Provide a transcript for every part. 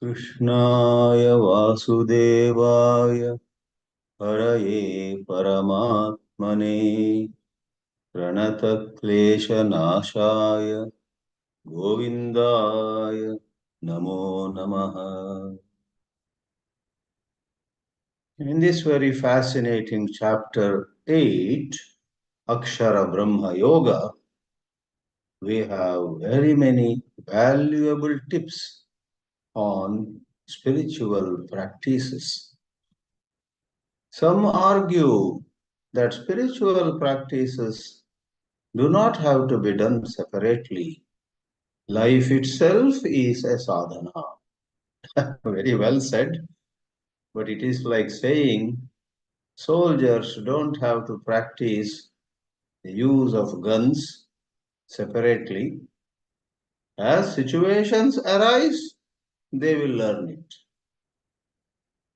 कृष्णाय वासुदेवाय हरये परमात्मने प्रणतक्लेशनाशाय गोविन्दाय नमो नमः. In this very fascinating chapter 8, Akshara Brahma Yoga, we have very many valuable tips on spiritual practices. Some argue that spiritual practices do not have to be done separately. Life itself is a sadhana. Very well said, but it is like saying soldiers don't have to practice the use of guns separately. As situations arise, they will learn it.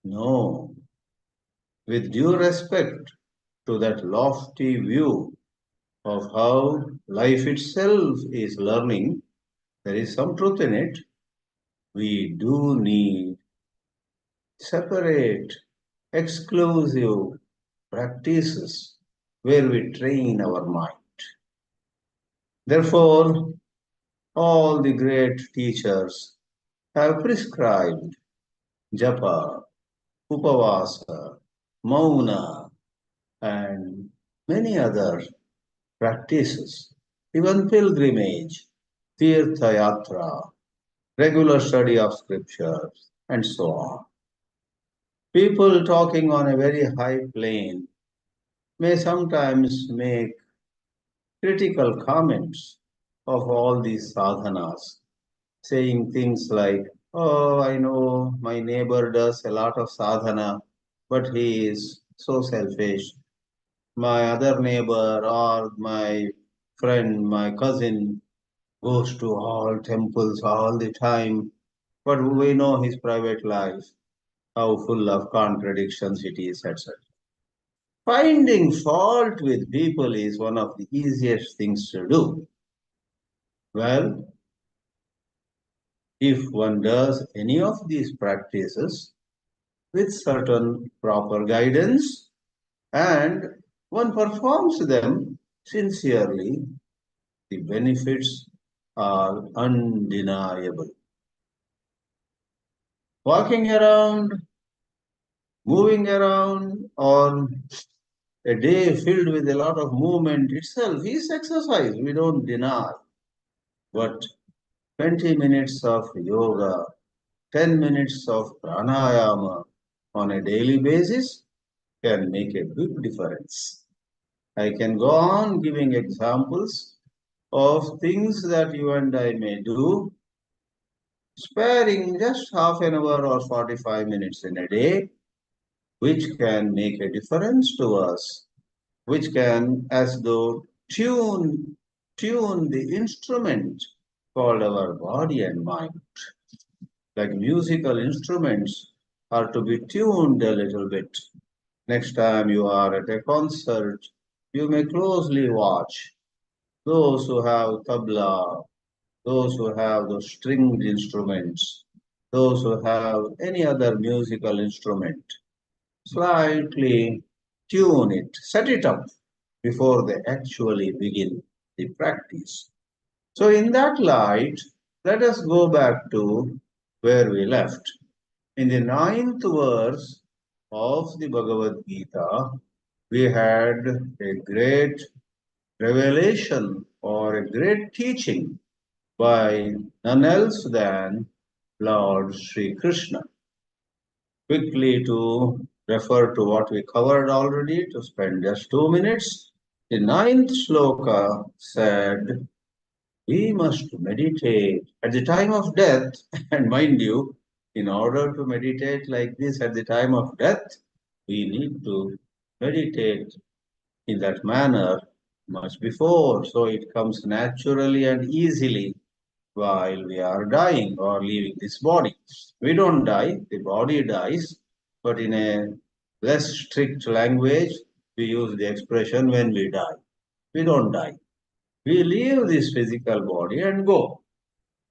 No, with due respect to that lofty view of how life itself is learning, there is some truth in it. We do need separate, exclusive practices where we train our mind. Therefore, all the great teachers have prescribed japa, upavasa, mauna, and many other practices, even pilgrimage, tirtha yatra, regular study of scriptures, and so on. People talking on a very high plane may sometimes make critical comments of all these sadhanas, saying things like, "Oh, I know my neighbor does a lot of sadhana, but he is so selfish. My other neighbor or my friend, my cousin goes to all temples all the time, but we know his private life, how full of contradictions it is, etc." Finding fault with people is one of the easiest things to do. Well, if one does any of these practices with certain proper guidance and one performs them sincerely, the benefits are undeniable. Walking around, moving around on a day filled with a lot of movement itself is exercise, we don't deny. But 20 minutes of yoga, 10 minutes of pranayama on a daily basis can make a big difference. I can go on giving examples of things that you and I may do, sparing just half an hour or 45 minutes in a day, which can make a difference to us, which can, as though, tune the instrument called our body and mind. Like musical instruments are to be tuned a little bit. Next time you are at a concert, you may closely watch those who have tabla, those who have those stringed instruments, those who have any other musical instrument. Slightly tune it, set it up before they actually begin the practice. So, in that light, let us go back to where we left. In the ninth verse of the Bhagavad Gita, we had a great revelation or a great teaching by none else than Lord Sri Krishna. Quickly to refer to what we covered already, to spend just 2 minutes, the ninth sloka said, we must meditate at the time of death, and mind you, in order to meditate like this at the time of death, we need to meditate in that manner much before, so it comes naturally and easily while we are dying or leaving this body. We don't die, the body dies, but in a less strict language, we use the expression when we die. We don't die. We leave this physical body and go.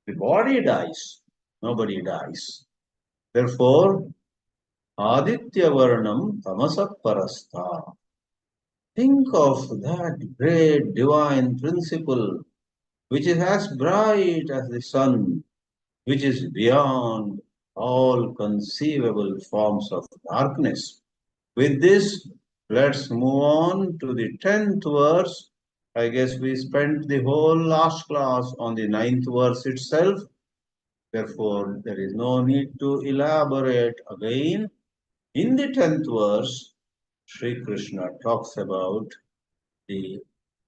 The body dies, nobody dies. Therefore, Aditya Varnam Tamasa Parastha. Think of that great divine principle which is as bright as the sun, which is beyond all conceivable forms of darkness. With this, let's move on to the 10th verse. I guess we spent the whole last class on the 9th verse itself. Therefore, there is no need to elaborate again. In the 10th verse, Sri Krishna talks about the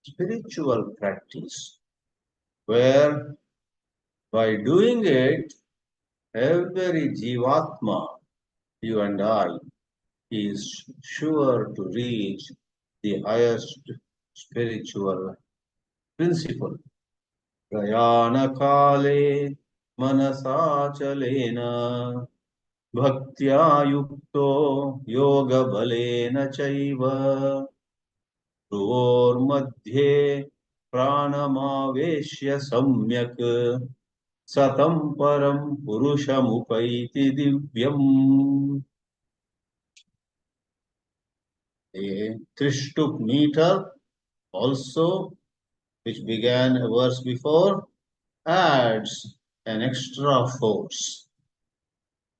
spiritual practice, where by doing it, every Jivatma, you and I, is sure to reach the highest spiritual principle. Prayana kale manasachalena bhaktya yukto yoga balena chaiva मध्ये प्राणमावेश्य सम्यक सतं परम पुरुषमुपैति दिव्यम्. A Trishtuk meter also, which began a verse before, adds an extra force.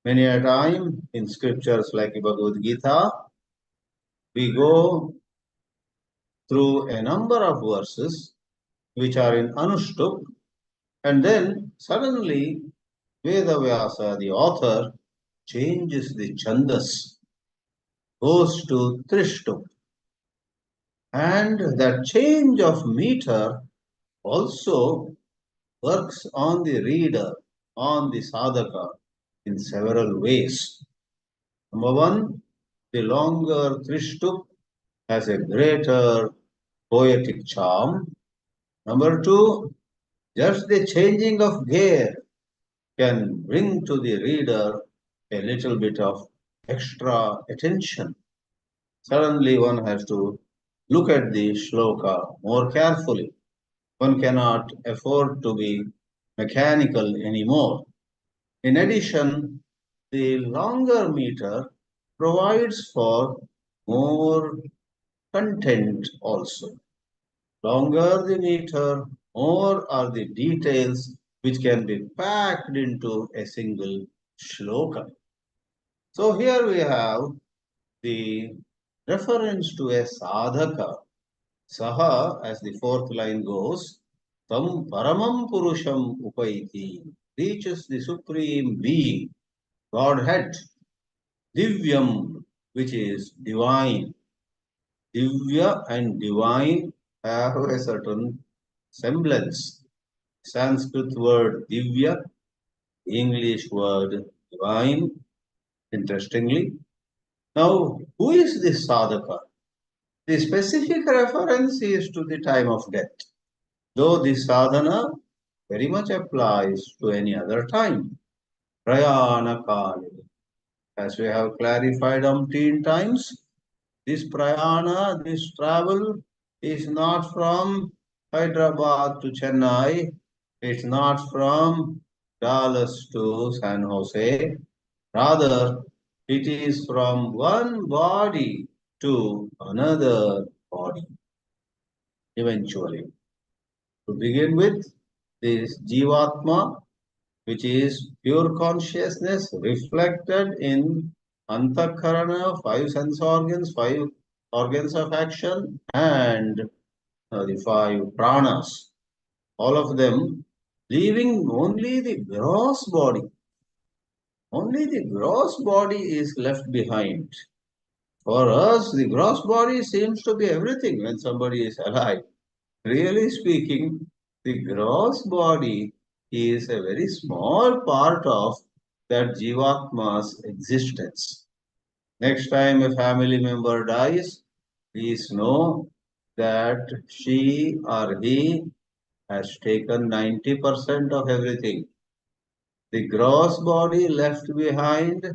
Many a time in scriptures like Bhagavad Geetā, we go through a number of verses which are in Anushtup, and then suddenly Vedavyasa, the author, changes the chandas, goes to Trishtup. And that change of meter also works on the reader, on the sadhaka, in several ways. Number one, the longer Trishtup has a greater poetic charm. Number two, just the changing of gear can bring to the reader a little bit of extra attention. Suddenly one has to look at the shloka more carefully. One cannot afford to be mechanical anymore. In addition, the longer meter provides for more content also. Longer the meter, more are the details which can be packed into a single shloka. So here we have the reference to a sadhaka. Saha, as the fourth line goes, tam paramam purusham upaiti, reaches the supreme being, Godhead, divyam, which is divine. Divya and divine have a certain semblance. Sanskrit word divya, English word divine, interestingly. Now, who is this sadhaka? The specific reference is to the time of death, though this sadhana very much applies to any other time. Prayana kale. As we have clarified umpteen times, this prayana, this travel, is not from Hyderabad to Chennai, it's not from Dallas to San Jose. Rather, it is from one body to another body, eventually. To begin with, this Jivatma, which is pure consciousness reflected in Antakarana, five sense organs, five organs of action, and the five pranas, all of them leaving only the gross body. Only the gross body is left behind. For us, the gross body seems to be everything when somebody is alive. Really speaking, the gross body is a very small part of that Jivatma's existence. Next time a family member dies, please know that she or he has taken 90% of everything. The gross body left behind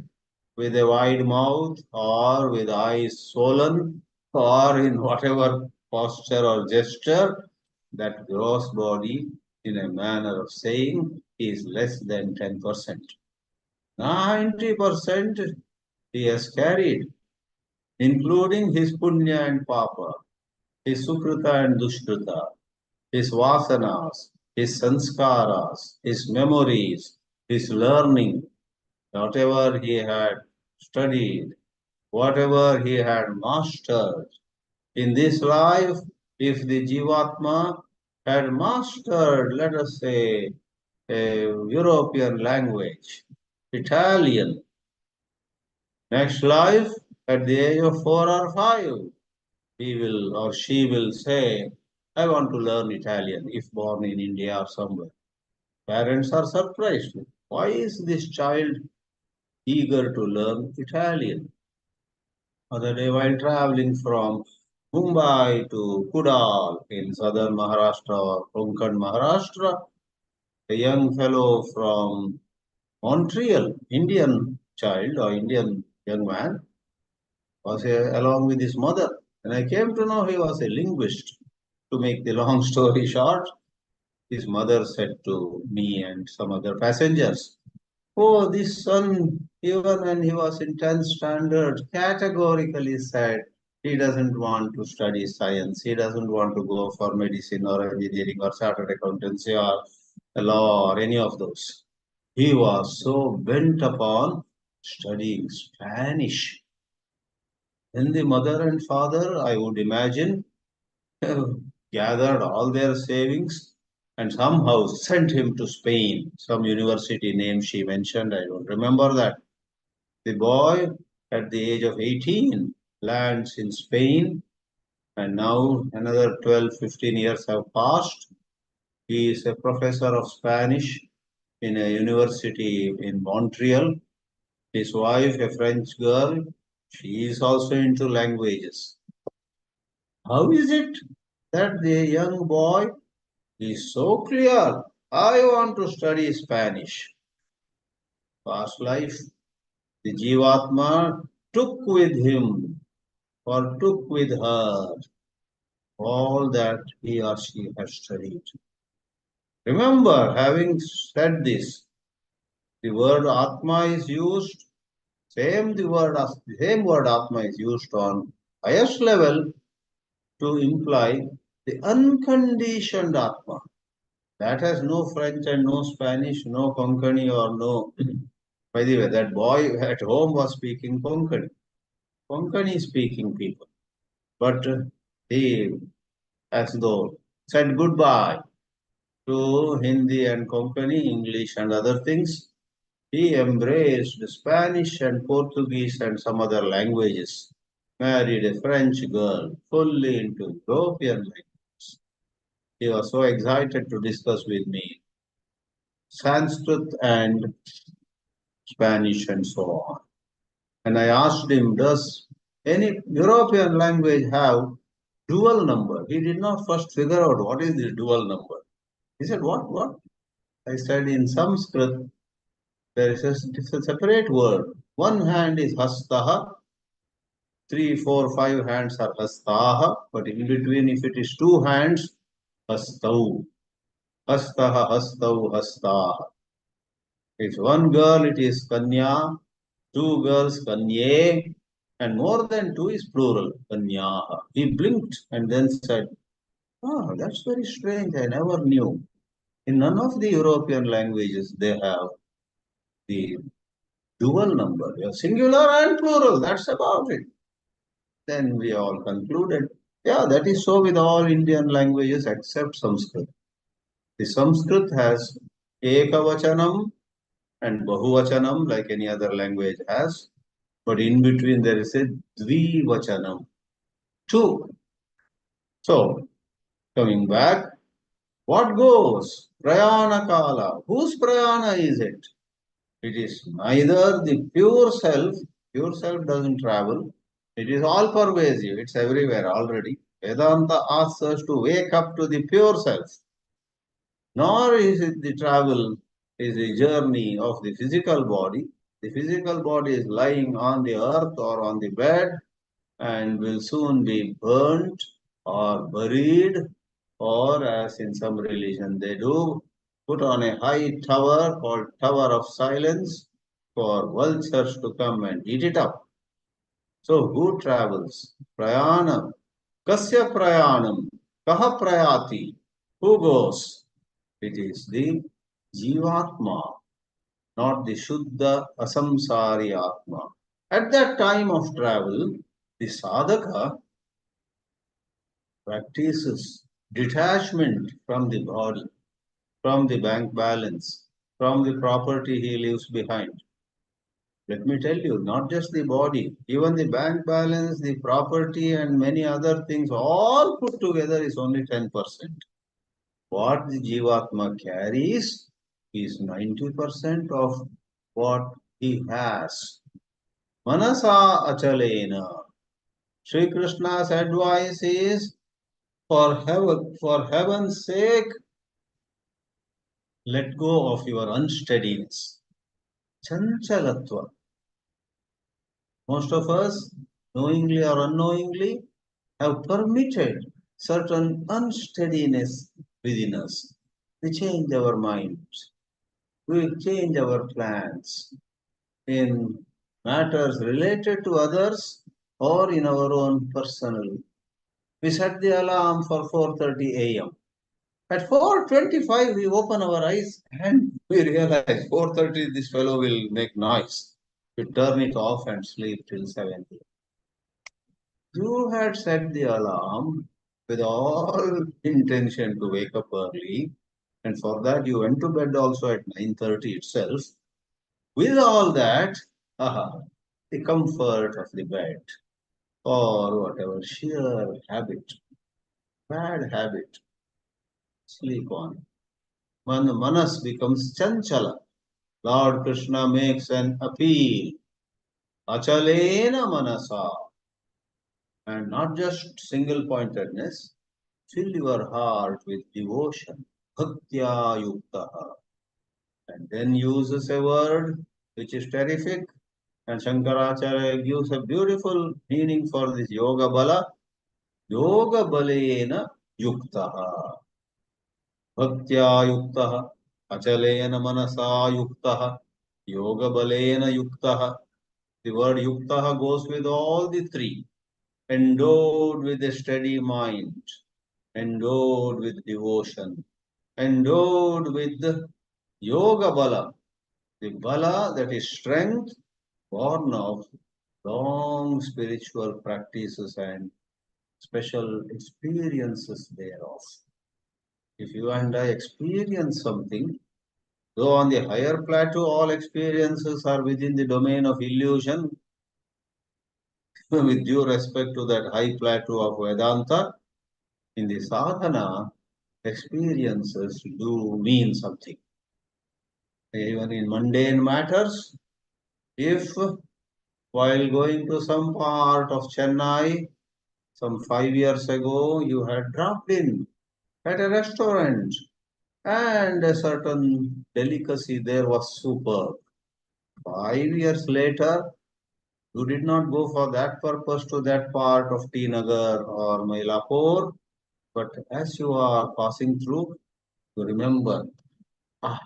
with a wide mouth or with eyes swollen or in whatever posture or gesture, that gross body, in a manner of saying, is less than 10%. 90% he has carried, including his punya and papa, his sukrita and dushkrita, his vasanas, his sanskaras, his memories, his learning, whatever he had studied, whatever he had mastered. In this life, if the Jivatma had mastered, let us say, a European language, Italian, next life, at the age of 4 or 5, he will or she will say, I want to learn Italian if born in India or somewhere. Parents are surprised. Why is this child eager to learn Italian? Other day, while traveling from Mumbai to Kudal in southern Maharashtra or Konkan, Maharashtra, a young fellow from Montreal, Indian child or Indian young man, was along with his mother. And I came to know he was a linguist. To make the long story short, his mother said to me and some other passengers, oh, this son, even when he was in 10th standard, categorically said he doesn't want to study science. He doesn't want to go for medicine or engineering or chartered accountancy or law or any of those. He was so bent upon studying Spanish. Then the mother and father, I would imagine, gathered all their savings and somehow sent him to Spain. Some university name she mentioned, I don't remember that. The boy, at the age of 18, lands in Spain, and now another 12, 15 years have passed. He is a professor of Spanish in a university in Montreal. His wife, a French girl, she is also into languages. How is it that the young boy is so clear? I want to study Spanish. Past life, the Jivatma took with him or took with her all that he or she has studied. Remember, having said this, the word Atma is used, same word Atma is used on highest level to imply the unconditioned Atma. That has no French and no Spanish, no Konkani or no. By the way, that boy at home was speaking Konkani. Konkani speaking people. But he, as though, said goodbye to Hindi and Konkani, English and other things. He embraced Spanish and Portuguese and some other languages. Married a French girl, fully into European languages. He was so excited to discuss with me Sanskrit and Spanish and so on. And I asked him, does any European language have dual number? He did not first figure out what is this dual number. He said, what? I said, in Sanskrit, there is a separate word. One hand is hastaha, 3, 4, 5 hands are hastaha, but in between, if it is 2 hands, hastau. Hastaha, hastau, hastaha. If one girl, it is kanya, 2 girls, kanye, and more than 2 is plural, kanyaha. He blinked and then said, oh, that's very strange, I never knew. In none of the European languages, they have the dual number. You have singular and plural, that's about it. Then we all concluded, yeah, that is so with all Indian languages except Sanskrit. The Sanskrit has ekavachanam and bahuvachanam like any other language has, but in between there is a dvivachanam, 2. So, coming back, what goes? Prayana kala. Whose prayana is it? It is neither the pure self doesn't travel, it is all pervasive, it's everywhere already. Vedanta asks us to wake up to the pure self. Nor is it the travel, is the journey of the physical body. The physical body is lying on the earth or on the bed and will soon be burnt or buried, or as in some religion they do, put on a high tower called Tower of Silence for vultures to come and eat it up. So who travels? Prayanam. Kasya prayanam? Kaha prayati? Who goes? It is the Jivatma, not the Shuddha Asamsari Atma. At that time of travel, the sadhaka practices detachment from the body, from the bank balance, from the property he leaves behind. Let me tell you, not just the body, even the bank balance, the property, and many other things, all put together is only 10%. What the Jivatma carries is 90% of what he has. Manasa achalena. Sri Krishna's advice is for heaven's sake, let go of your unsteadiness. Chanchalatva. Most of us, knowingly or unknowingly, have permitted certain unsteadiness within us. We change our minds. We change our plans in matters related to others or in our own personal. We set the alarm for 4:30 a.m. At 4:25 we open our eyes and we realize 4:30 this fellow will make noise. We turn it off and sleep till 7 p.m. You had set the alarm with all intention to wake up early, and for that you went to bed also at 9:30 itself. With all that, the comfort of the bed or whatever sheer habit, bad habit, sleep on. Manas becomes chanchala. Lord Krishna makes an appeal. Achalena manasa. And not just single pointedness, fill your heart with devotion. Bhaktya yuktaha. And then uses a word which is terrific. And Shankaracharya gives a beautiful meaning for this yoga bala. Yoga balena yuktaha. Bhaktya yuktaha. Achalena manasa yuktaha. Yoga balena yuktaha. The word yuktaha goes with all the three. Endowed with a steady mind, endowed with devotion, endowed with yoga bala, the bala that is strength born of long spiritual practices and special experiences thereof. If you and I experience something, though on the higher plateau all experiences are within the domain of illusion, with due respect to that high plateau of Vedanta, in the sadhana, experiences do mean something. Even in mundane matters, if while going to some part of Chennai, some 5 years ago, you had dropped in at a restaurant and a certain delicacy there was superb. 5 years later, you did not go for that purpose to that part of T Nagar or Mailapur, but as you are passing through, you remember, ah,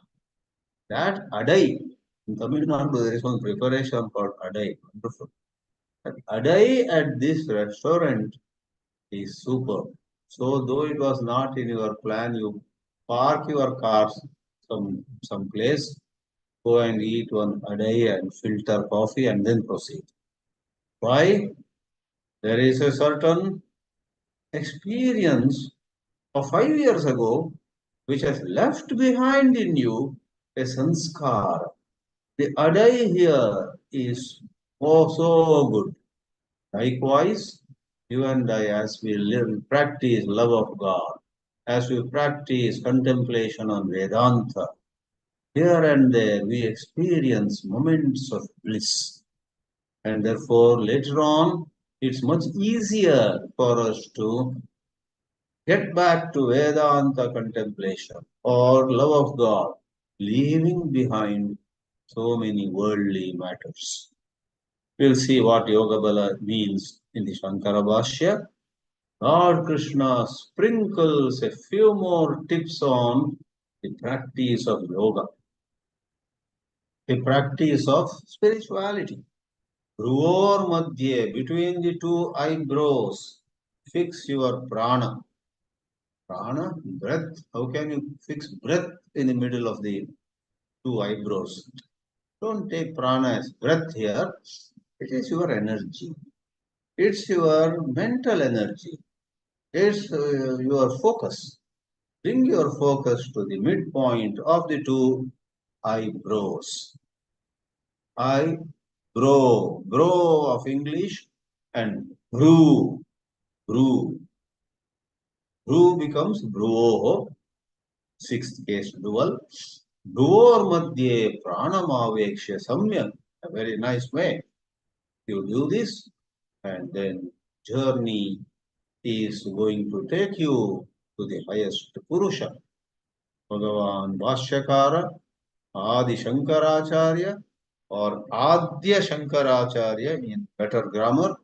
that adai, in Tamil Nadu, there is one preparation called adai. Wonderful. That adai at this restaurant is superb. So, though it was not in your plan, you park your cars some place, go and eat one adai and filter coffee and then proceed. Why? There is a certain experience of 5 years ago which has left behind in you a sanskar. The adai here is oh so good. Likewise, you and I, as we live, practice love of God, as we practice contemplation on Vedanta, here and there we experience moments of bliss. And therefore, later on, it's much easier for us to get back to Vedanta contemplation or love of God, leaving behind so many worldly matters. We'll see what Yoga Bala means in the Shankara Bhāshya. Lord Krishna sprinkles a few more tips on the practice of yoga. a practice of spirituality. Bhruvor madhye, between the two eyebrows, fix your prana. Prana, breath. How can you fix breath in the middle of the two eyebrows? Don't take prana as breath here. It is your energy. It's your mental energy. It's your focus. Bring your focus to the midpoint of the two eyebrows. Brow of English, and brew. Brew becomes bruoho, sixth case dual. Bruvor madhye pranamavekshya samyak, a very nice way. You do this, and then journey is going to take you to the highest Purusha. Bhagavan Bhashyakara, Adi Shankaracharya, or Adya Shankaracharya in better grammar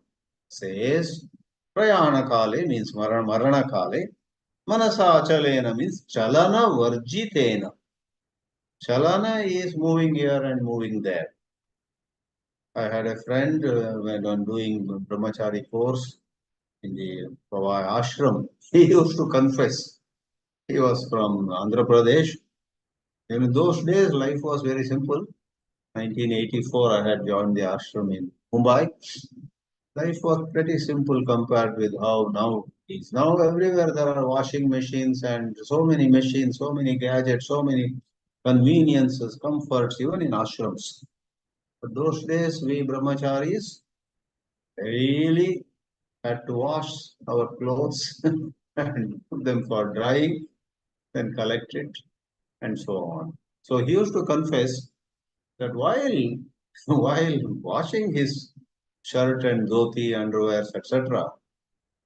says Prayana Kale means Marana Kale. Manasa Achalena means Chalana Varjitena. Chalana is moving here and moving there. I had a friend when I'm doing brahmachari course in the Pavai ashram. He used to confess. He was from Andhra Pradesh. In those days, life was very simple. 1984, I had joined the ashram in Mumbai. Life was pretty simple compared with how now it is. Now everywhere there are washing machines and so many machines, so many gadgets, so many conveniences, comforts, even in ashrams. But those days, we brahmacharis really had to wash our clothes and put them for drying, then collect it, and so on. So he used to confess that while washing his shirt and dhoti, underwears, etc.,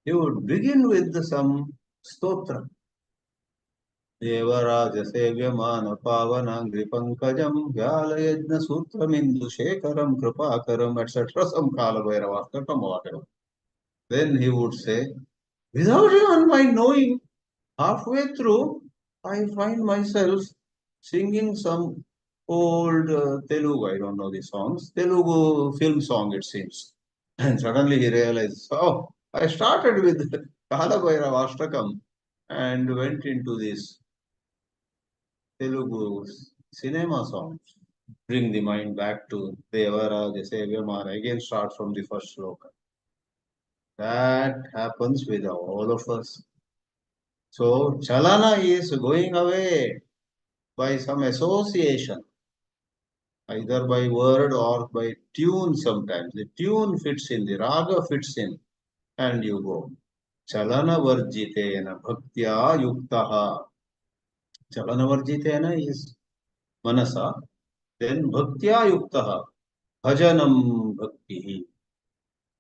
he would begin with some stotra. Devaraja Sevyamana Pavanangri Pankajam Vyalayajna Sutramindu Shekaram Kripakaram, etc. Some Kalabhairava, whatever. Then he would say, without even my knowing, halfway through, I find myself singing some old Telugu, I don't know the songs, Telugu film song it seems. And suddenly he realized, oh, I started with Kalabhairava Ashtakam and went into this Telugu cinema songs. Bring the mind back to Devaraja Sevyamana, again start from the first sloka. That happens with all of us. So Chalana is going away by some association, either by word or by tune sometimes. The tune fits in, the raga fits in, and you go. Chalana varjitena bhaktya yuktaha. Chalana varjitena is manasa. Then bhaktya yuktaha. Bhajanam bhakti.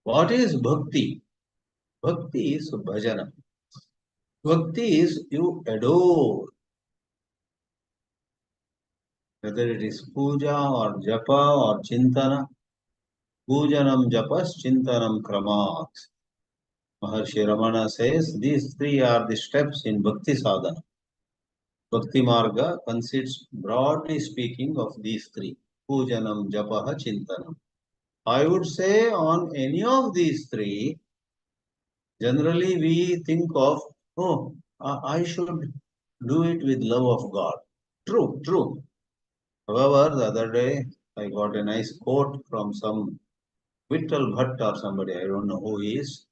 What is bhakti? Bhakti is bhajana. Bhakti is you adore. Whether it is puja or japa or chintana. Pujanam japas chintanam kramat. Maharshi Ramana says these three are the steps in bhakti sadhana. Bhakti marga consists, broadly speaking, of these three. Pujanam, japaha, chintanam. I would say on any of these three, generally we think of, oh, I should do it with love of God. True, true. However, the other day I got a nice quote from some Vittal Bhatt or somebody, I don't know who he is,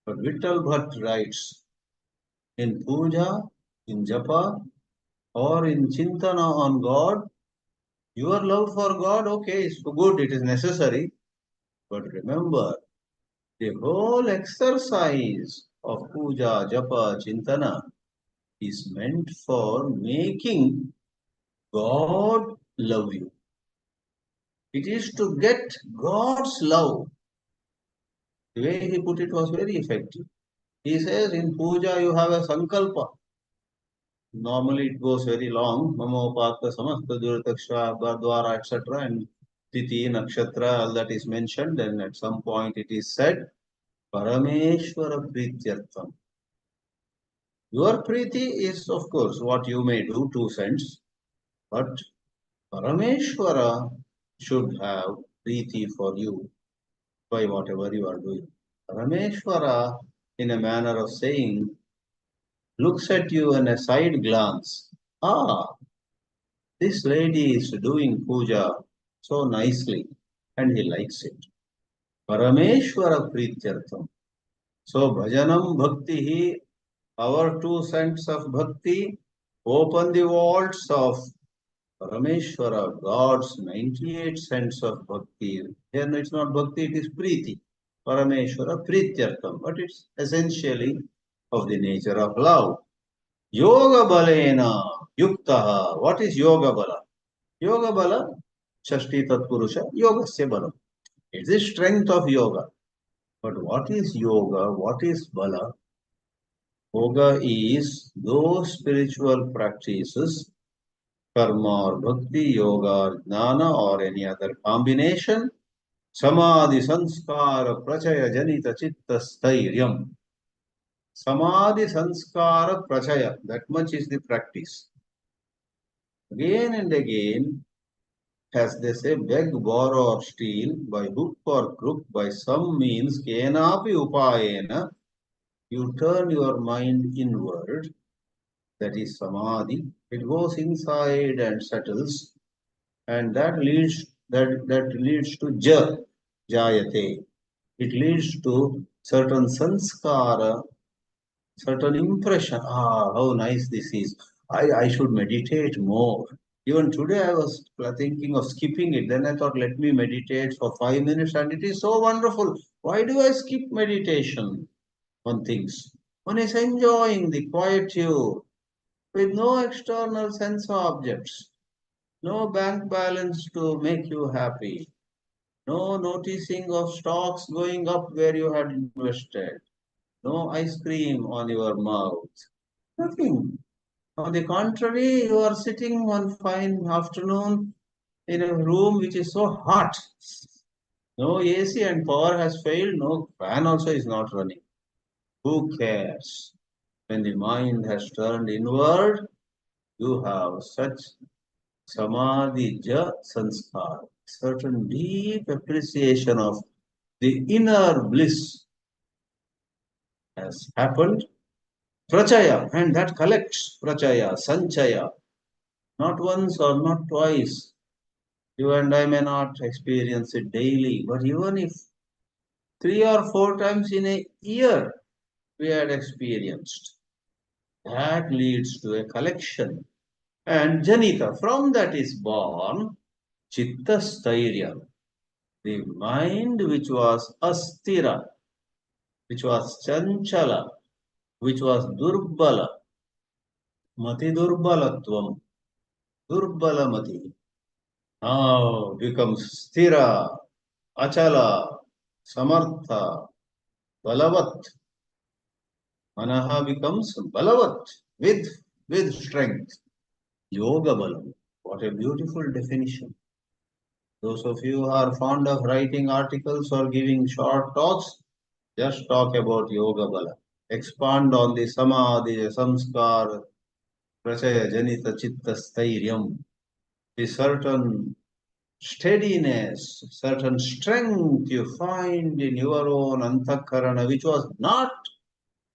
but Vittal Bhatt writes, in puja, in japa, or in chintana on God, your love for God, okay, is good, it is necessary. But remember, the whole exercise of puja, japa, chintana is meant for making God love you. It is to get God's love. The way he put it was very effective. He says in puja you have a sankalpa. Normally it goes very long. Mamo Pata Samasta Durataksha Bhardwara etc. And Titi Nakshatra, all that is mentioned. Then at some point it is said, Parameshwara Prityartham. Your Priti is, of course, what you may do, 2 cents. But Parameshwara should have preeti for you by whatever you are doing. Parameshwara, in a manner of saying, looks at you in a side glance. Ah, this lady is doing puja so nicely, and he likes it. Parameshwara Prityartham. So, Bhajanam Bhakti, our 2 cents of bhakti, open the vaults of Parameshwara, God's 98 cents of bhakti. Here it's not bhakti, it is priti. Parameshwara Prityartham, but it's essentially of the nature of love. Yoga balena yuktaha. What is yoga bala? Yoga bala, Shashti Tatpurusha, yogasya bala. It's the strength of yoga. But what is yoga? What is bala? Yoga is those spiritual practices, karma or bhakti, yoga or jnana or any other combination, samadhi sanskara prachaya janita chitta stairyam. Samadhi sanskara prachaya, that much is the practice. Again and again, as they say, beg, borrow or steal, by hook or crook, by some means, kenapi upayena, you turn your mind inward, that is samadhi. It goes inside and settles, and that leads to jayate. It leads to certain sanskara, certain impression. Ah, how nice this is. I should meditate more. Even today I was thinking of skipping it. Then I thought, let me meditate for 5 minutes, and it is so wonderful. Why do I skip meditation? One thinks. One is enjoying the quietude with no external sense objects, no bank balance to make you happy, no noticing of stocks going up where you had invested, no ice cream on your mouth, nothing. On the contrary, you are sitting one fine afternoon in a room which is so hot. No AC and power has failed, no fan also is not running. Who cares? When the mind has turned inward, you have such samadhi ja sanskar, certain deep appreciation of the inner bliss has happened. Prachaya, and that collects prachaya, sanchaya, not once or not twice. You and I may not experience it daily, but even if 3 or 4 times in a year we had experienced, that leads to a collection. And Janita, from that is born Chitta Stairya, the mind which was Astira, which was Chanchala, which was Durbala, Mati Durbalatvam, Durbalamati, now becomes Stira, Achala, Samartha, Balavat. Manaha becomes Balavat with strength. Yoga Balam. What a beautiful definition. Those of you who are fond of writing articles or giving short talks, just talk about Yoga Bala. Expand on the Samadhi, Samskar, Prachaya, Janita, Chitta, Stairyam. The certain steadiness, certain strength you find in your own antakarana, which was not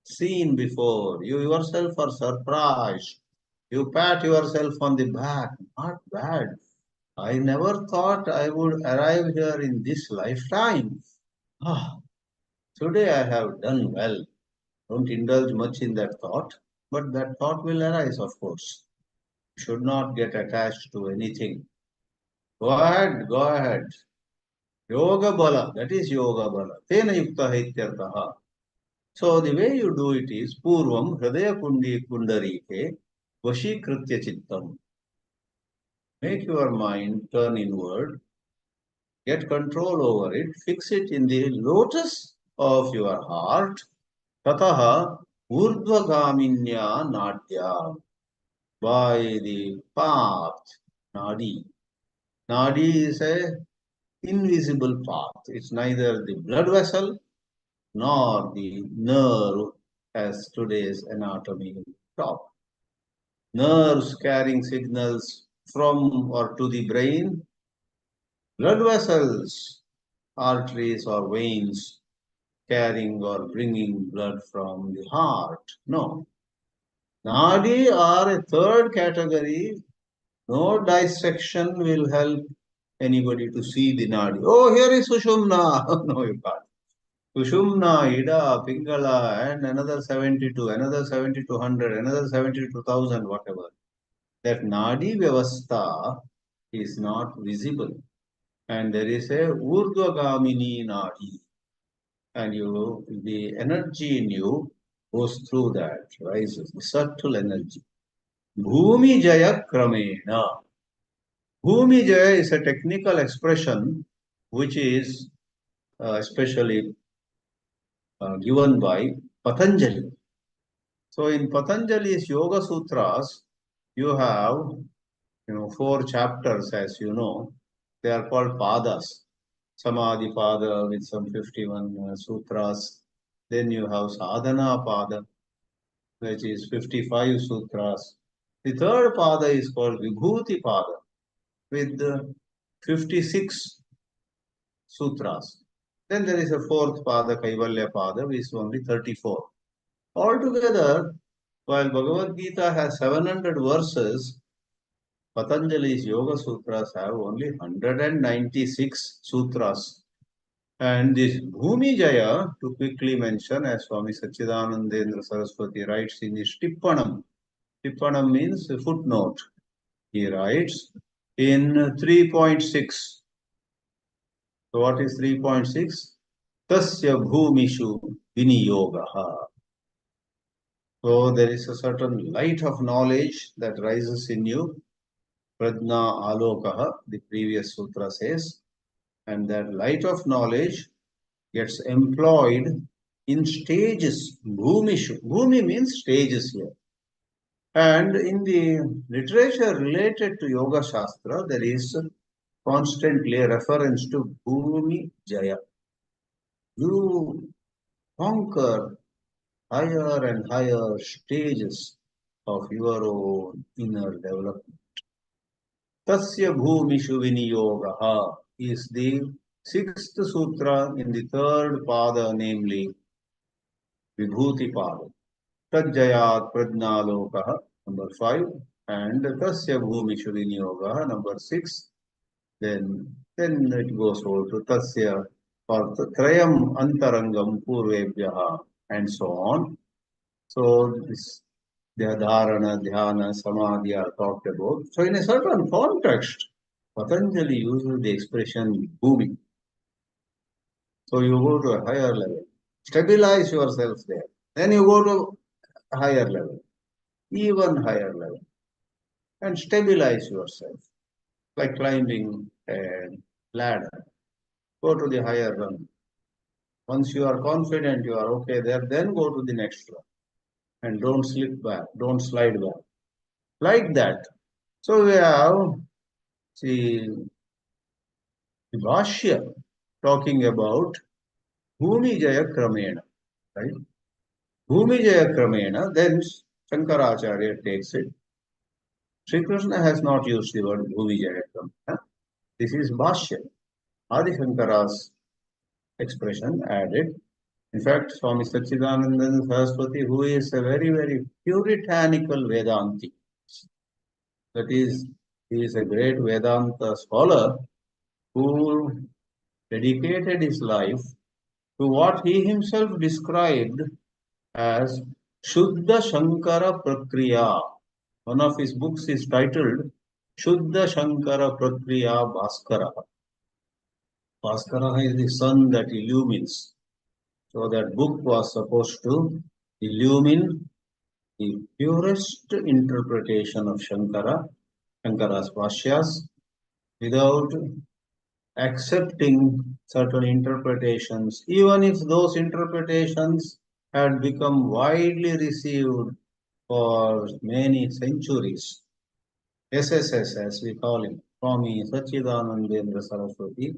seen before. You yourself are surprised. You pat yourself on the back. Not bad. I never thought I would arrive here in this lifetime. Ah, today I have done well. Don't indulge much in that thought, but that thought will arise, of course. Should not get attached to anything. Go ahead, go ahead. Yoga bala, that is yoga bala. Tena yukta ityartaha. So the way you do it is purvam hridaya kundi kundarike vashikritya chittam. Make your mind turn inward, get control over it, fix it in the lotus of your heart. Tataha urdvagaminya nadya, by the path, nadi. Nadi is a invisible path. It's neither the blood vessel nor the nerve as today's anatomy taught. Nerves carrying signals from or to the brain, blood vessels, arteries or veins carrying or bringing blood from the heart. No. Nadi are a third category. No dissection will help anybody to see the nadi. Oh, here is Sushumna. No, you can't. Sushumna, Ida, Pingala, and another 72, another 7200, another 72,000, whatever. That nadi vyavastha is not visible. And there is a urdhvagamini nadi. And the energy in you goes through that, rises, the subtle energy. Bhumi Jaya Kramena. Bhumi Jaya is a technical expression which is especially given by Patanjali. So in Patanjali's Yoga Sutras, you have 4 chapters, as you know. They are called padas. Samadhi pada with some 51 sutras. Then you have sadhana pada, which is 55 sutras. The third pada is called vibhuti pada with 56 sutras. Then there is a fourth pada, Kaivalya pada, which is only 34. Altogether, while Bhagavad Gita has 700 verses, Patanjali's Yoga Sutras have only 196 sutras. And this Bhumi Jaya, to quickly mention, as Swami Sachidanandendra Saraswati writes in his Tippanam. Tippanam means a footnote. He writes in 3.6. So what is 3.6? Tasya bhumishu viniyogaha. So there is a certain light of knowledge that rises in you. Prajna alokaha, the previous sutra says. And that light of knowledge gets employed in stages. Bhumishu. Bhumi means stages here. And in the literature related to Yoga Shastra, there is constantly a reference to Bhumi Jaya. You conquer higher and higher stages of your own inner development. Tasya Bhumishu Viniyogaha is the 6th sutra in the 3rd pada, namely Vibhuti pada. Tajjayat Prajnalokaha, number 5, and Tasya Bhumishu Viniyogaha, number 6. Then it goes over to Tasya or Trayam Antarangam Purvebhyaha and so on. So this Dharana, Dhyana, Samadhi are talked about. So in a certain context, Patanjali uses the expression Bhumi. So you go to a higher level, stabilize yourself there. Then you go to a higher level, even higher level, and stabilize yourself, like climbing a ladder. Go to the higher rung. Once you are confident you are okay there, then go to the next one. And don't slip back, don't slide back. Like that. So we have the Bhāshya talking about Bhumi Jaya Kramena. Right? Bhumi Jaya Kramena, then Shankaracharya takes it. Sri Krishna has not used the word Bhumi Jaya Kramena. This is Bhāshya. Adi Shankara's expression added. In fact, Swami Sachidananda Saraswati, who is a very, very puritanical Vedanti, that is, he is a great Vedanta scholar who dedicated his life to what he himself described as Shuddha Shankara Prakriya. One of his books is titled Shuddha Shankara Prakriya Bhaskara. Bhaskara is the sun that illumines. So that book was supposed to illumine the purest interpretation of Shankara's Bhashyas, without accepting certain interpretations, even if those interpretations had become widely received for many centuries. SSS, as we call him, Swami Sachidanandendra Saraswati,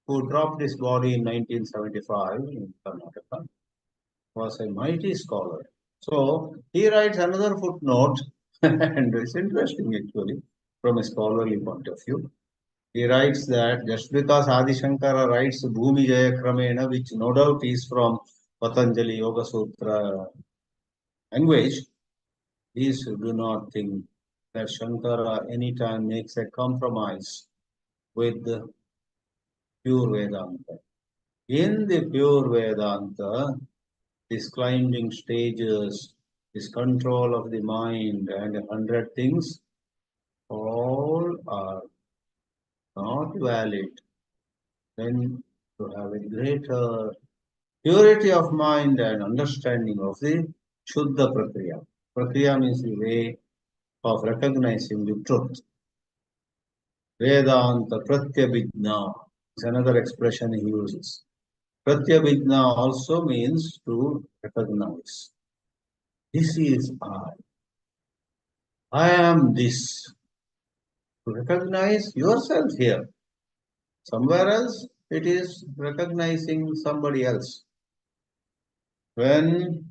who dropped his body in 1975 in Karnataka, was a mighty scholar. So he writes another footnote, and it's interesting actually from a scholarly point of view. He writes that just because Adi Shankara writes Bhumi Jaya Kramena, which no doubt is from Patanjali Yoga Sutra language, please do not think that Shankara anytime makes a compromise with the pure Vedanta. In the pure Vedanta, these climbing stages, this control of the mind and 100 things, all are not valid. Then to have a greater purity of mind and understanding of the Shuddha Prakriya. Prakriya means the way of recognizing the truth. Vedanta Pratyabhijna is another expression he uses. Pratyabhijna also means to recognize. This is I. I am this. To recognize yourself here. Somewhere else, it is recognizing somebody else. When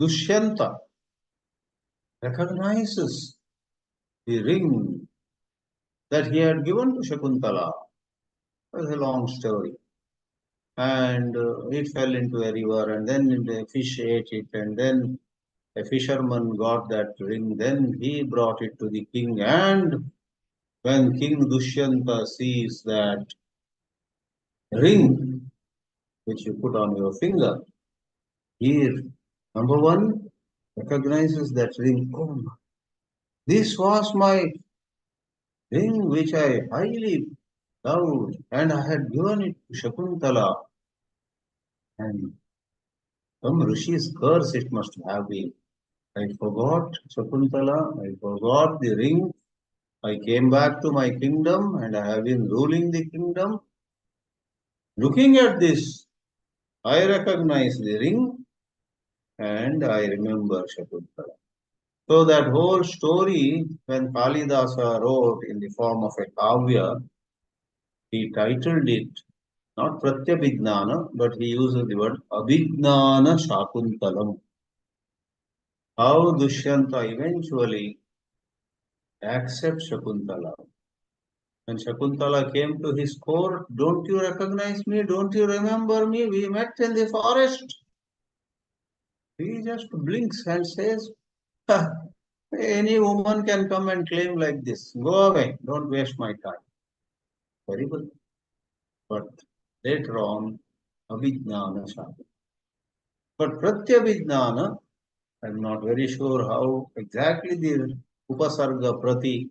Dushyanta recognizes the ring that he had given to Shakuntala, it was a long story. And it fell into a river, and then the fish ate it, and then a fisherman got that ring. Then he brought it to the king, and when King Dushyanta sees that ring which you put on your finger, he, number one, recognizes that ring. Oh, this was my ring which I highly loved, and I had given it to Shakuntala. And some Rishi's curse it must have been. I forgot Shakuntala, I forgot the ring. I came back to my kingdom and I have been ruling the kingdom. Looking at this, I recognize the ring and I remember Shakuntala. So that whole story, when Kalidasa wrote in the form of a kavya, he titled it not Pratyabhijnana, but he uses the word Abhijnana Shakuntalam. How Dushyanta eventually accepts Shakuntala. When Shakuntala came to his court, don't you recognize me? Don't you remember me? We met in the forest. He just blinks and says, any woman can come and claim like this. Go away. Don't waste my time. Terrible. But later on, Abhijnana Shakuntala. But Pratyabhijnana, I'm not very sure how exactly the Upasarga Prati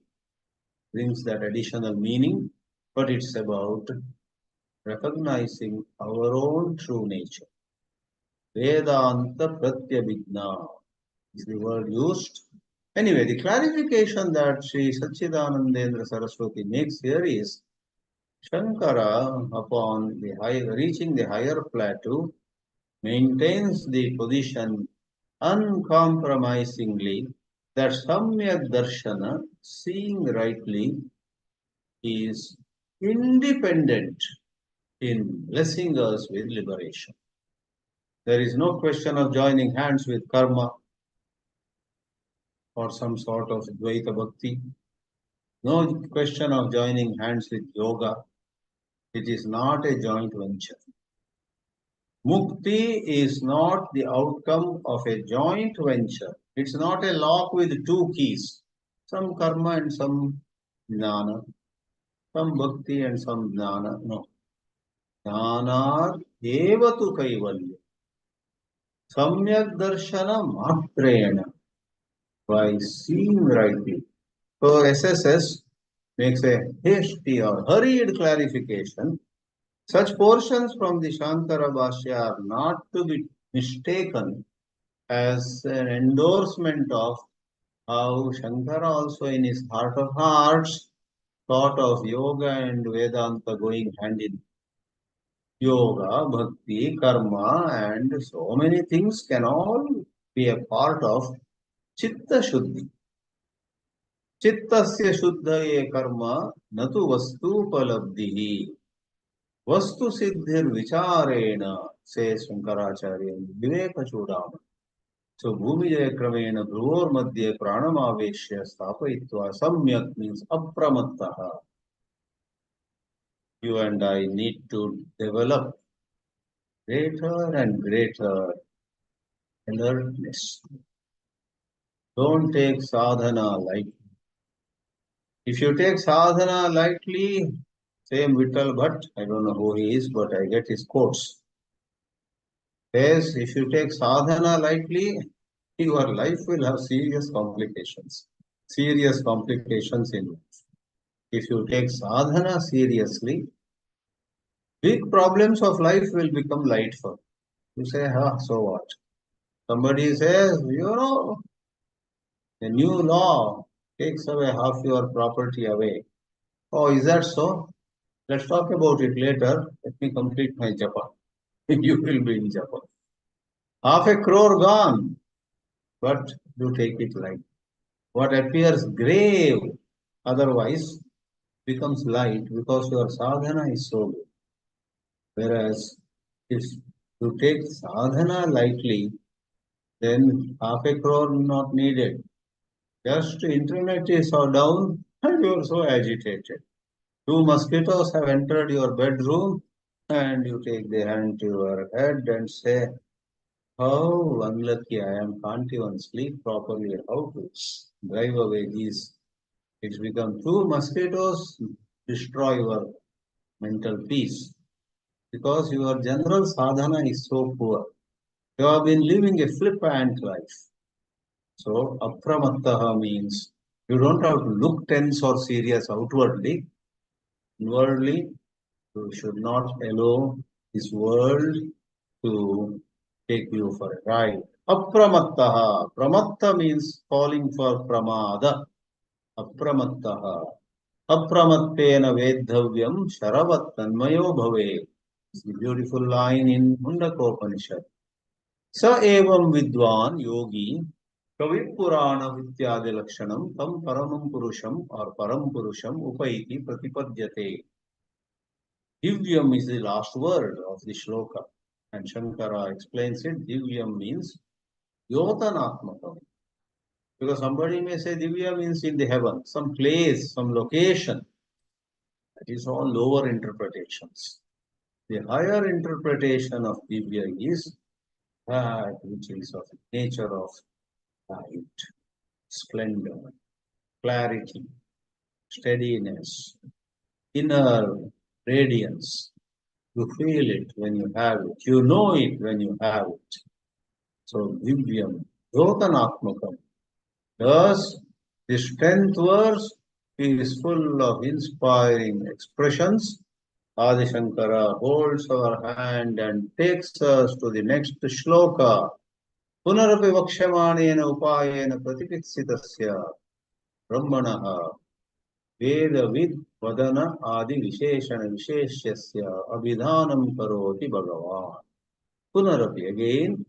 brings that additional meaning, but it's about recognizing our own true nature. Vedanta Pratyabhijna is the word used. Anyway, the clarification that Sri Satchidanandendra Saraswati makes here is Shankara, upon reaching the higher plateau, maintains the position uncompromisingly that Samyak Darshana, seeing rightly, is independent in blessing us with liberation. There is no question of joining hands with karma or some sort of Dvaita Bhakti. No question of joining hands with yoga. It is not a joint venture. Mukti is not the outcome of a joint venture. It's not a lock with two keys. Some karma and some jnana. Some bhakti and some jnana. No. Jnana evatu kaivalya. Samyak darshana matrena. By seeing rightly. So SSS makes a hasty or hurried clarification. Such portions from the Shankara Bhāshya are not to be mistaken as an endorsement of how Shankara also in his heart of hearts thought of yoga and Vedanta going hand in. Yoga, bhakti, karma and so many things can all be a part of Chitta Shuddhi. Chittasya Shuddhaye karma natu vastupalabdhihi. Vastu Siddhir Vicharena, says Shankaracharya in Viveka Chudamani. So Bhumijaya Kramena Bhruvor Madhye Pranamaveshya Stapayitva Samyak means Apramattaha. You and I need to develop greater and greater alertness. Don't take sadhana lightly. If you take sadhana lightly, same Vittal Bhatt, I don't know who he is, but I get his quotes. Says, if you take sadhana lightly, your life will have serious complications. Serious complications in life. If you take sadhana seriously, big problems of life will become light for you. You say, so what? Somebody says, a new law takes away half your property away. Oh, is that so? Let's talk about it later. Let me complete my japa. You will be in japa. Half a crore gone, but you take it light. What appears grave otherwise becomes light because your sadhana is so good. Whereas if you take sadhana lightly, then half a crore not needed. Just internet is so down and you are so agitated. Two mosquitoes have entered your bedroom and you take the hand to your head and say, how unlucky I am, can't even sleep properly, how to drive away these. It's become two mosquitoes destroy your mental peace because your general sadhana is so poor. You have been living a flippant life. So, apramattaha means you don't have to look tense or serious outwardly. Inwardly, you should not allow this world to take you for a ride. Apramattaha. Pramatta means falling for pramada. Apramattaha. Apramattena vedhavyam sharavat tanmayo bhave. It's a beautiful line in Mundakopanishad. Sa evam vidwan yogi Kavit Purana Vityadi Lakshanam Tam Paramam Purusham or Param Purusham Upaiti Pratipadyate. Divyam is the last word of the shloka. And Shankara explains it. Divyam means Yotanatmakam. Because somebody may say Divya means in the heaven, some place, some location. That is all lower interpretations. The higher interpretation of Divya is that which is of nature of light, splendor, clarity, steadiness, inner radiance. You feel it when you have it. You know it when you have it. So, Divyam, Yotanatmakam. Thus, this 10th verse is full of inspiring expressions. Adi Shankara holds our hand and takes us to the next shloka. Punarapi vakshamanena upayena pratipitshitasya brahmanaha Vedavid Vadana Adi Visheshana Visheshyasya Abhidhanam Karoti Bhagavan. Punarapi again,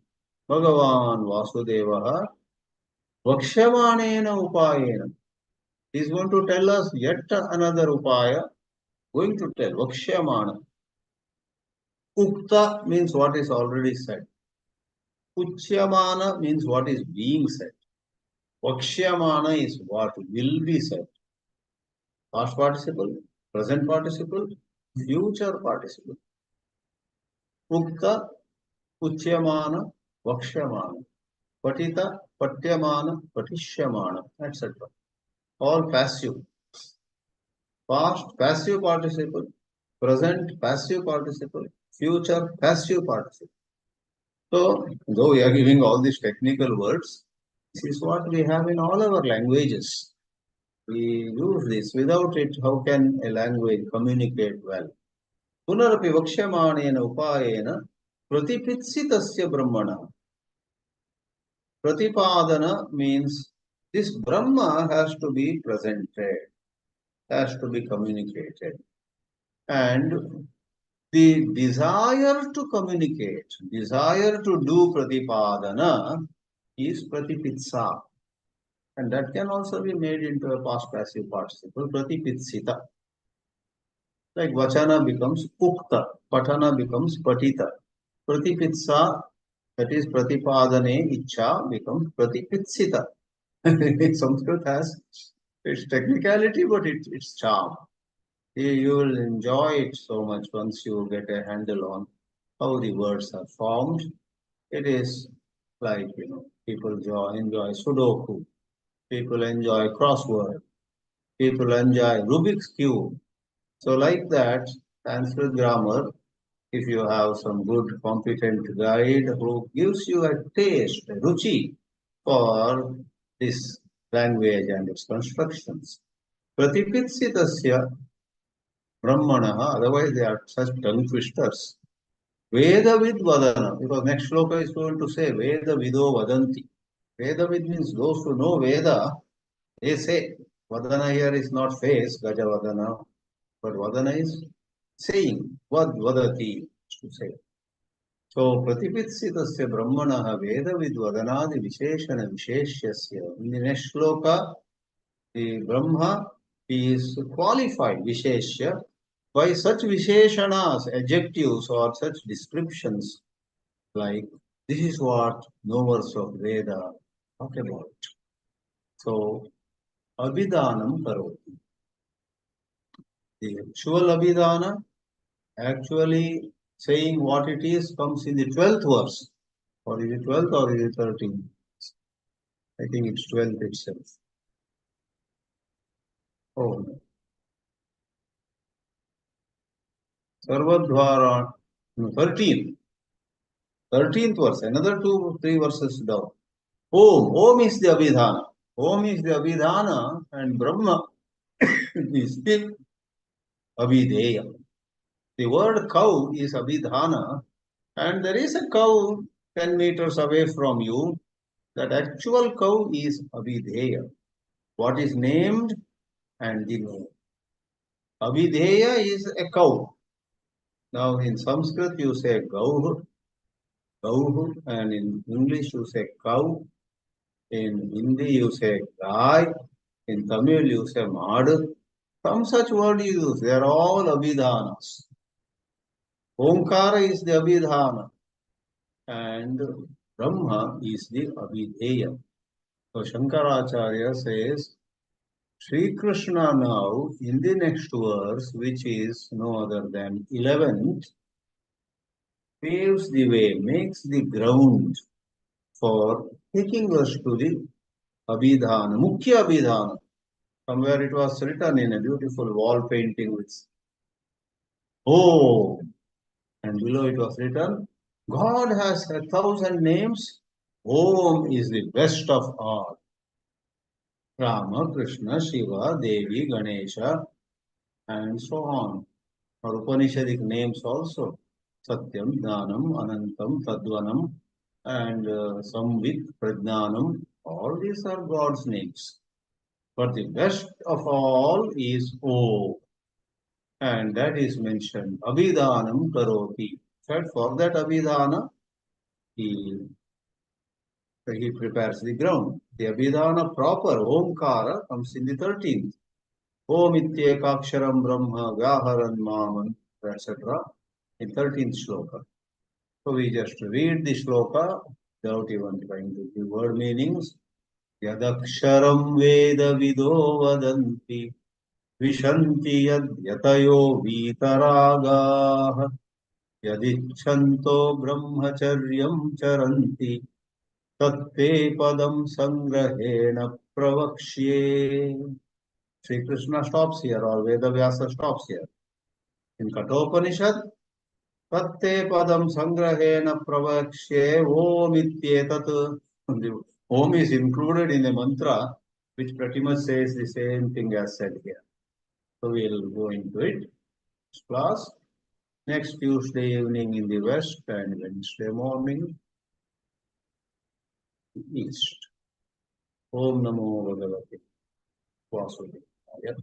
Bhagavan Vasudevaha Vakshamanena Upayena. He is going to tell us yet another Upaya, going to tell Vakshamana. Ukta means what is already said. Uchyamana means what is being said. Vakshamana is what will be said. Past participle, present participle, future participle. Ukta, Uchyamana, Vakshamana, Patita, Patyamana, Patishyamana, etc. All passive. Past, passive participle. Present, passive participle. Future, passive participle. So, though we are giving all these technical words, this is what we have in all our languages. We use this. Without it, how can a language communicate well? Punarapi vakshamanena upayena pratipitshitasya brahmana. Pratipadana means this Brahma has to be presented, has to be communicated. And the desire to communicate, desire to do Pratipadana is Pratipitsa. And that can also be made into a past passive participle, Pratipitsita. Like Vachana becomes Ukta, Patana becomes Patita. Pratipitsa That is Pratipadane Icha becomes Pratipitsita. Sanskrit has its technicality, but its charm. You will enjoy it so much once you get a handle on how the words are formed. It is like, people enjoy Sudoku, people enjoy crossword, people enjoy Rubik's Cube. So like that, Sanskrit grammar, if you have some good, competent guide who gives you a taste, a ruchi for this language and its constructions. Pratipitsitasya brahmanaha, otherwise they are such tongue twisters. Veda vid vadana, because next shloka is going to say Veda vido vadanti. Veda vid means those who know Veda, they say. Vadana here is not face, Gaja vadana, but vadana is saying, vad vadati, to say. So, Pratipitsitasya brahmanaha Veda vid vadanadi visheshana visheshyasya. In the next shloka, the Brahma is qualified, visheshya, by such visheshanas, adjectives or such descriptions like this is what knowers of Veda talk about. So, Abhidanam karoti. The actual Abhidana, actually saying what it is, comes in the 12th verse. Or is it 12th or is it 13th? I think it's 12th itself. Oh, no. Sarvadvara, no, 13th. 13th verse, another 2-3 verses down. Om is the Abhidhana. Om is the Abhidhana and Brahma is the Abhideya. The word cow is Abhidhana and there is a cow 10 meters away from you. That actual cow is Abhideya. What is named and the name. Abhideya is a cow. Now in Sanskrit you say gauh, and in English you say cow. In Hindi you say gai. In Tamil you say mad. Some such word you use. They are all Abhidhanas. Omkara is the Abhidhana and Brahma is the Abhideya. So Shankaracharya says, Sri Krishna now in the next verse, which is no other than 11th, paves the way, makes the ground for taking us to the Abhidhana, Mukhya Abhidhana. Somewhere it was written in a beautiful wall painting with Om, and below it was written, God has 1,000 names. Om is the best of all. Rama, Krishna, Shiva, Devi, Ganesha, and so on. Or Upanishadic names also. Satyam, Jnanam, Anantam, Tadvanam, and Samvit, Prajnanam. All these are God's names. But the best of all is Om. And that is mentioned. Abhidhanam karoti. And for that Abhidhana, he prepares the ground. The Abhidhana proper, Omkara, comes in the 13th. Om ityekaksharam brahma vyaharan maman, etc. in 13th shloka. So we just read the shloka without even trying to give word meanings. Yadaksharam veda vido vadanti vishanti yad yatayo vitaragaha yadichanto brahmacharyam charanti tatte padam sangrahena pravakshye. Sri Krishna stops here or Veda Vyasa stops here. In Kathopanishad, tatte padam sangrahena pravakshye om ityetat. Om is included in a mantra which pretty much says the same thing as said here. So we'll go into it. Class next Tuesday evening in the west and Wednesday morning in the east. Om Namo Bhagavate Vasudevaya.